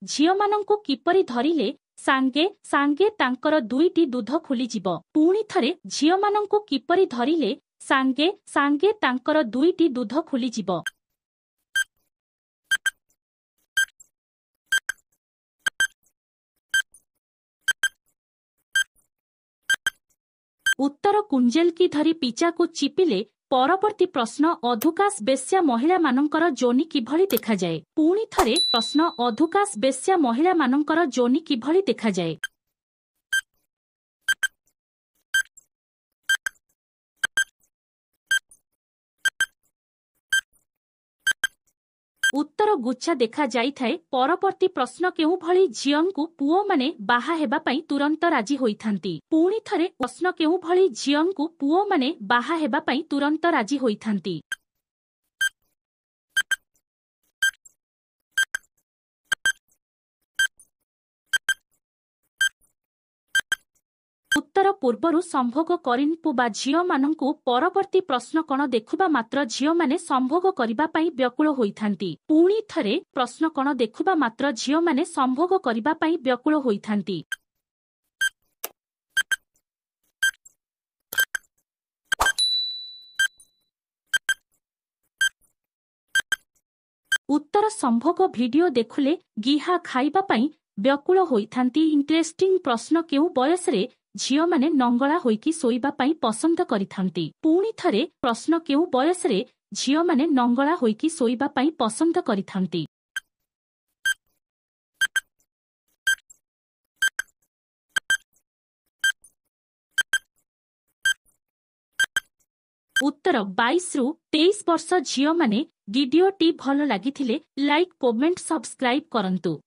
ଝିଅମାନଙ୍କୁ କିପରି ଧରିଲେ ସାଙ୍ଗେ ସାଙ୍ଗେ ତାଙ୍କର ଦୁଇଟି ଦୁଧ ଖୋଲିଯିବ। ପୁଣି ଥରେ ଝିଅମାନଙ୍କୁ କିପରି ଧରିଲେ ସାଙ୍ଗେ ସାଙ୍ଗେ ତାଙ୍କର ଦୁଇଟି ଦୁଧ ଖୋଲିଯିବ। उत्तर कुंजेल की धरी पिचाकू चिपिले परवर्ती प्रश्न अधुकाश बेश्या महिला मानकर जोनि किभଳି देखाଯାଏ। पुणी थरे प्रश्न अधुकाश बेश्या महिला मानकर जोनि किभଳି देखाଯାଏ। उत्तर गुच्छा देखा जाइथाए परवर्ती प्रश्न केउ भଳି झियंकु पुओ माने बाहा हेबा पई तुरंत राजी होइथांती। पुणी थरे प्रश्न केउ भଳି झियंकु पुओ माने बाहा हेबा पई तुरंत राजी होइथांती। उत्तर पूर्वरु संभोग करिनपु बा झियो मानंकु परवर्ती प्रश्न कण देखुबा मात्र झियो माने संभोग करिबा पई व्याकुल होइथांती। पुणी थरे प्रश्न कण देखुबा मात्र झियो माने संभोग करिबा पई व्याकुल होइथांती। उत्तर संभोग वीडियो देखुले गिहा खाइबा पई व्याकुल होइथांती। इंटरेस्टिंग प्रश्न केउ बयस रे झियो माने नंगला होइकी सोइबा पई पसंद करिथांती। पुणी थरे प्रश्न केउ बयस रे झियो माने नंगला होइकी सोइबा पई पसंद करिथांती। उत्तर 22 रु 23 वर्ष झियो माने वीडियो टी भल लागिथिले लाइक कमेंट सब्सक्राइब करंतु।